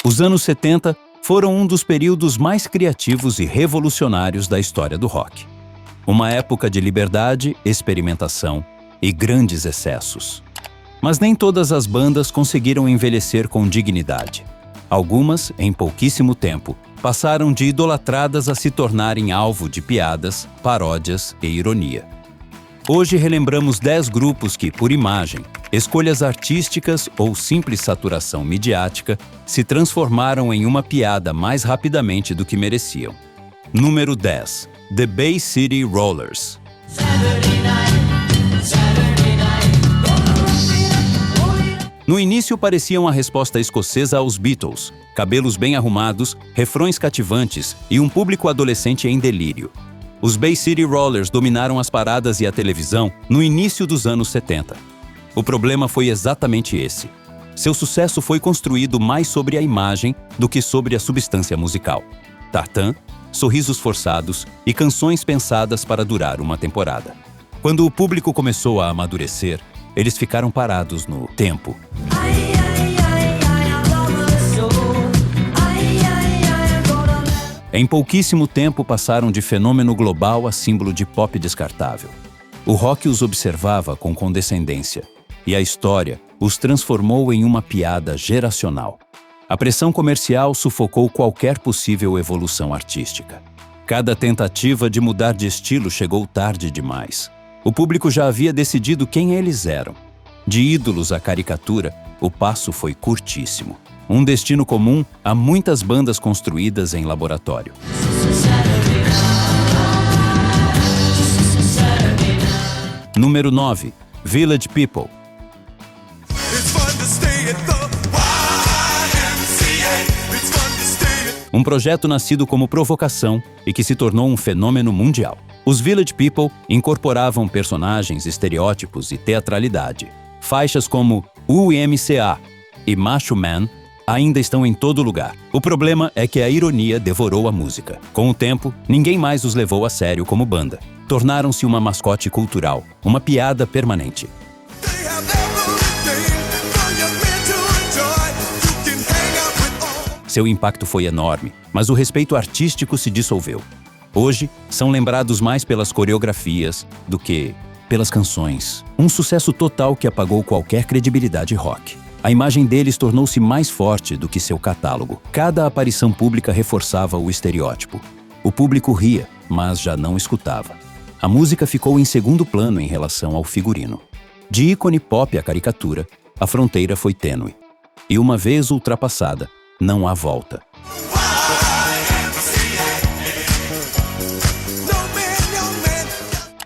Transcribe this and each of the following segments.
Os anos 70 foram um dos períodos mais criativos e revolucionários da história do rock. Uma época de liberdade, experimentação e grandes excessos. Mas nem todas as bandas conseguiram envelhecer com dignidade. Algumas, em pouquíssimo tempo, passaram de idolatradas a se tornarem alvo de piadas, paródias e ironia. Hoje relembramos 10 grupos que, por imagem, escolhas artísticas ou simples saturação midiática, se transformaram em uma piada mais rapidamente do que mereciam. Número 10. The Bay City Rollers. No início pareciam a resposta escocesa aos Beatles, cabelos bem arrumados, refrões cativantes e um público adolescente em delírio. Os Bay City Rollers dominaram as paradas e a televisão no início dos anos 70. O problema foi exatamente esse. Seu sucesso foi construído mais sobre a imagem do que sobre a substância musical. Tartan, sorrisos forçados e canções pensadas para durar uma temporada. Quando o público começou a amadurecer, eles ficaram parados no tempo. Em pouquíssimo tempo passaram de fenômeno global a símbolo de pop descartável. O rock os observava com condescendência, e a história os transformou em uma piada geracional. A pressão comercial sufocou qualquer possível evolução artística. Cada tentativa de mudar de estilo chegou tarde demais. O público já havia decidido quem eles eram. De ídolos à caricatura, o passo foi curtíssimo. Um destino comum a muitas bandas construídas em laboratório. Número 9. Village People. Um projeto nascido como provocação e que se tornou um fenômeno mundial. Os Village People incorporavam personagens, estereótipos e teatralidade. Faixas como UMCA e Macho Man ainda estão em todo lugar. O problema é que a ironia devorou a música. Com o tempo, ninguém mais os levou a sério como banda. Tornaram-se uma mascote cultural, uma piada permanente. Seu impacto foi enorme, mas o respeito artístico se dissolveu. Hoje, são lembrados mais pelas coreografias do que pelas canções. Um sucesso total que apagou qualquer credibilidade rock. A imagem deles tornou-se mais forte do que seu catálogo. Cada aparição pública reforçava o estereótipo. O público ria, mas já não escutava. A música ficou em segundo plano em relação ao figurino. De ícone pop à caricatura, a fronteira foi tênue. E uma vez ultrapassada, não há volta.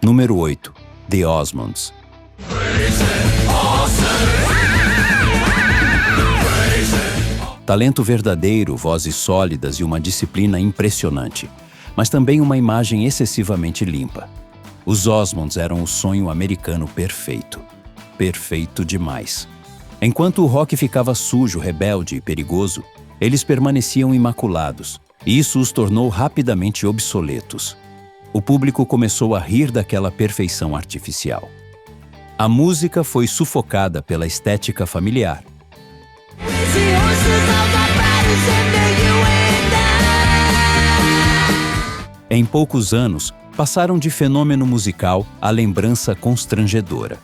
Número 8. The Osmonds. Talento verdadeiro, vozes sólidas e uma disciplina impressionante, mas também uma imagem excessivamente limpa. Os Osmonds eram o sonho americano perfeito. Perfeito demais. Enquanto o rock ficava sujo, rebelde e perigoso, eles permaneciam imaculados, e isso os tornou rapidamente obsoletos. O público começou a rir daquela perfeição artificial. A música foi sufocada pela estética familiar. Em poucos anos, passaram de fenômeno musical à lembrança constrangedora.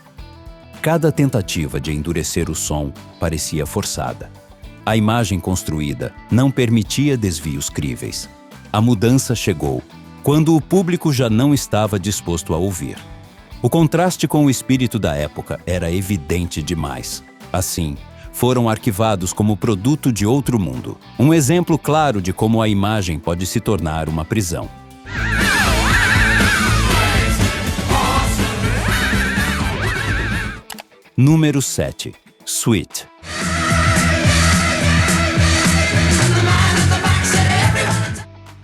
Cada tentativa de endurecer o som parecia forçada. A imagem construída não permitia desvios críveis. A mudança chegou quando o público já não estava disposto a ouvir. O contraste com o espírito da época era evidente demais. Assim, foram arquivados como produto de outro mundo. Um exemplo claro de como a imagem pode se tornar uma prisão. Número 7. Sweet.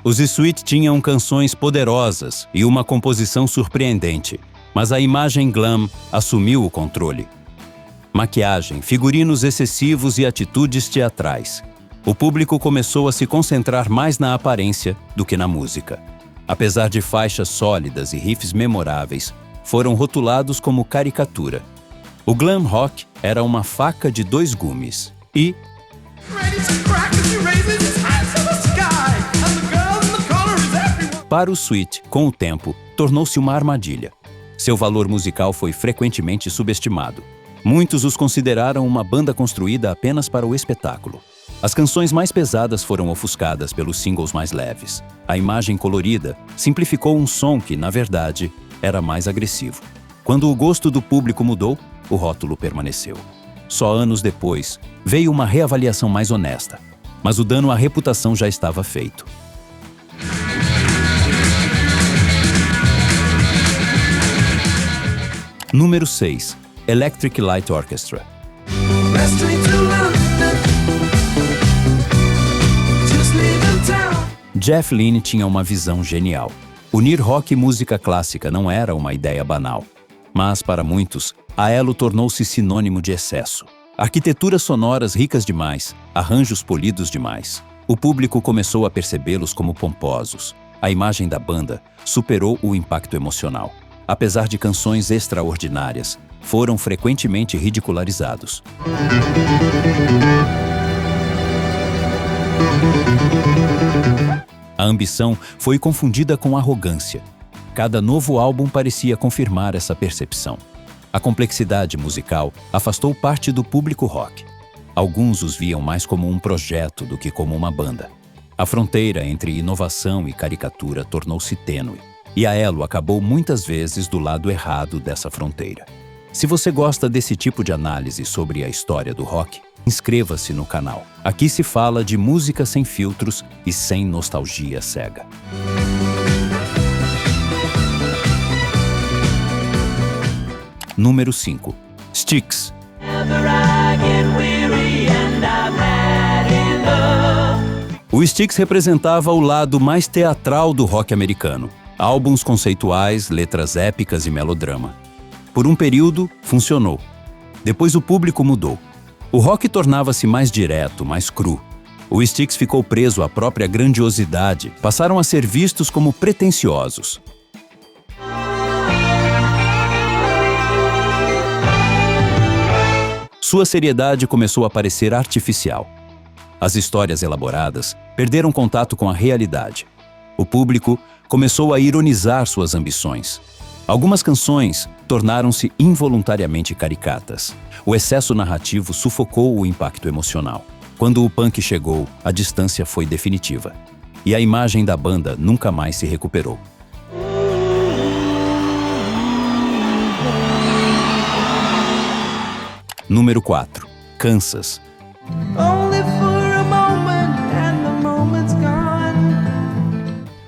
Os Sweet tinham canções poderosas e uma composição surpreendente, mas a imagem glam assumiu o controle. Maquiagem, figurinos excessivos e atitudes teatrais. O público começou a se concentrar mais na aparência do que na música. Apesar de faixas sólidas e riffs memoráveis, foram rotulados como caricatura. O glam rock era uma faca de dois gumes e... Para o Sweet, com o tempo, tornou-se uma armadilha. Seu valor musical foi frequentemente subestimado. Muitos os consideraram uma banda construída apenas para o espetáculo. As canções mais pesadas foram ofuscadas pelos singles mais leves. A imagem colorida simplificou um som que, na verdade, era mais agressivo. Quando o gosto do público mudou, o rótulo permaneceu. Só anos depois, veio uma reavaliação mais honesta. Mas o dano à reputação já estava feito. Número 6. Electric Light Orchestra. Jeff Lynne tinha uma visão genial. Unir rock e música clássica não era uma ideia banal. Mas, para muitos, a Elo tornou-se sinônimo de excesso. Arquiteturas sonoras ricas demais, arranjos polidos demais. O público começou a percebê-los como pomposos. A imagem da banda superou o impacto emocional. Apesar de canções extraordinárias, foram frequentemente ridicularizados. A ambição foi confundida com arrogância. Cada novo álbum parecia confirmar essa percepção. A complexidade musical afastou parte do público rock. Alguns os viam mais como um projeto do que como uma banda. A fronteira entre inovação e caricatura tornou-se tênue, e a Elo acabou muitas vezes do lado errado dessa fronteira. Se você gosta desse tipo de análise sobre a história do rock, inscreva-se no canal. Aqui se fala de música sem filtros e sem nostalgia cega. Número 5. Styx. O Styx representava o lado mais teatral do rock americano. Álbuns conceituais, letras épicas e melodrama. Por um período, funcionou. Depois o público mudou. O rock tornava-se mais direto, mais cru. O Styx ficou preso à própria grandiosidade, passaram a ser vistos como pretensiosos. Sua seriedade começou a parecer artificial. As histórias elaboradas perderam contato com a realidade. O público começou a ironizar suas ambições. Algumas canções tornaram-se involuntariamente caricatas. O excesso narrativo sufocou o impacto emocional. Quando o punk chegou, a distância foi definitiva. E a imagem da banda nunca mais se recuperou. Número 4. Kansas.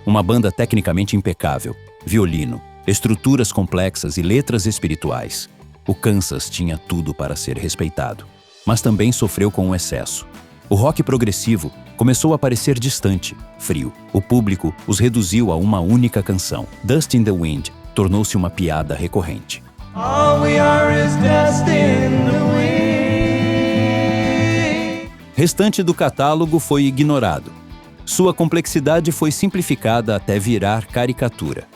Uma banda tecnicamente impecável, violino, estruturas complexas e letras espirituais. O Kansas tinha tudo para ser respeitado, mas também sofreu com o excesso. O rock progressivo começou a parecer distante, frio. O público os reduziu a uma única canção. Dust in the Wind tornou-se uma piada recorrente. All we are is dust in the wind. Restante do catálogo foi ignorado. Sua complexidade foi simplificada até virar caricatura.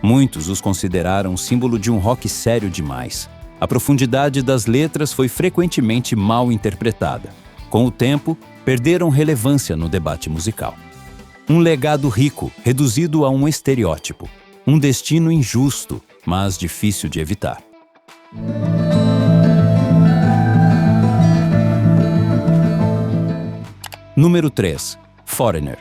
Muitos os consideraram símbolo de um rock sério demais. A profundidade das letras foi frequentemente mal interpretada. Com o tempo, perderam relevância no debate musical. Um legado rico, reduzido a um estereótipo. Um destino injusto, mas difícil de evitar. Número 3. Foreigner.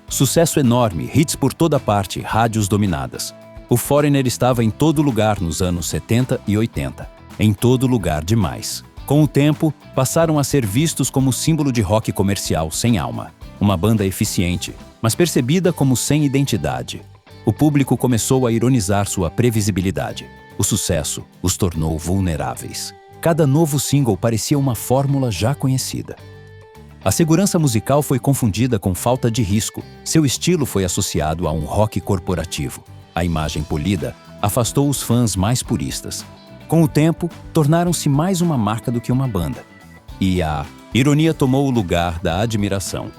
Sucesso enorme, hits por toda parte, rádios dominadas. O Foreigner estava em todo lugar nos anos 70 e 80. Em todo lugar demais. Com o tempo, passaram a ser vistos como símbolo de rock comercial sem alma. Uma banda eficiente, mas percebida como sem identidade. O público começou a ironizar sua previsibilidade. O sucesso os tornou vulneráveis. Cada novo single parecia uma fórmula já conhecida. A segurança musical foi confundida com falta de risco. Seu estilo foi associado a um rock corporativo. A imagem polida afastou os fãs mais puristas. Com o tempo, tornaram-se mais uma marca do que uma banda. E a ironia tomou o lugar da admiração.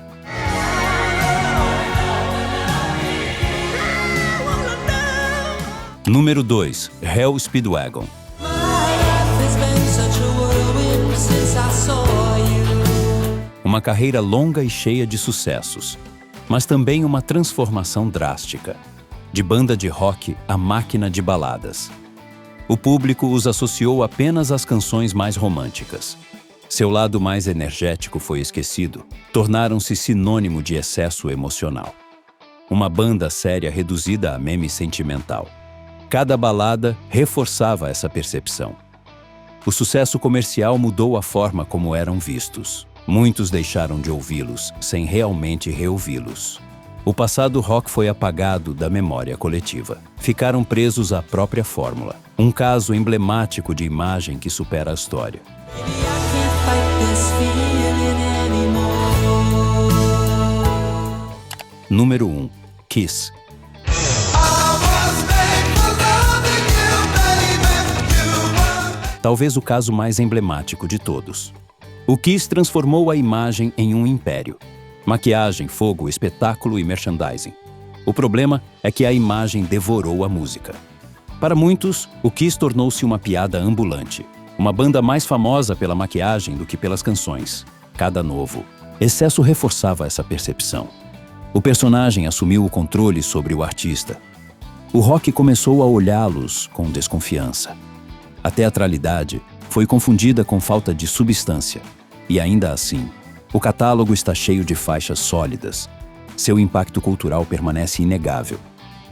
Número 2. Hell Speedwagon. Uma carreira longa e cheia de sucessos, mas também uma transformação drástica. De banda de rock a máquina de baladas. O público os associou apenas às canções mais românticas. Seu lado mais energético foi esquecido, tornaram-se sinônimo de excesso emocional. Uma banda séria reduzida a meme sentimental. Cada balada reforçava essa percepção. O sucesso comercial mudou a forma como eram vistos. Muitos deixaram de ouvi-los sem realmente reouvi-los. O passado rock foi apagado da memória coletiva. Ficaram presos à própria fórmula. Um caso emblemático de imagem que supera a história. Número 1. Kiss. Talvez o caso mais emblemático de todos. O Kiss transformou a imagem em um império. Maquiagem, fogo, espetáculo e merchandising. O problema é que a imagem devorou a música. Para muitos, o Kiss tornou-se uma piada ambulante. Uma banda mais famosa pela maquiagem do que pelas canções. Cada novo excesso reforçava essa percepção. O personagem assumiu o controle sobre o artista. O rock começou a olhá-los com desconfiança. A teatralidade foi confundida com falta de substância. E ainda assim, o catálogo está cheio de faixas sólidas. Seu impacto cultural permanece inegável.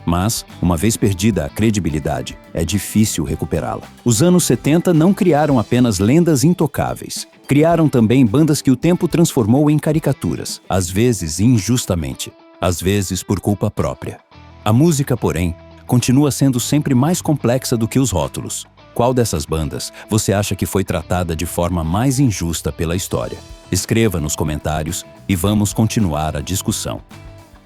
Mas, uma vez perdida a credibilidade, é difícil recuperá-la. Os anos 70 não criaram apenas lendas intocáveis. Criaram também bandas que o tempo transformou em caricaturas, às vezes injustamente, às vezes por culpa própria. A música, porém, continua sendo sempre mais complexa do que os rótulos. Qual dessas bandas você acha que foi tratada de forma mais injusta pela história? Escreva nos comentários e vamos continuar a discussão.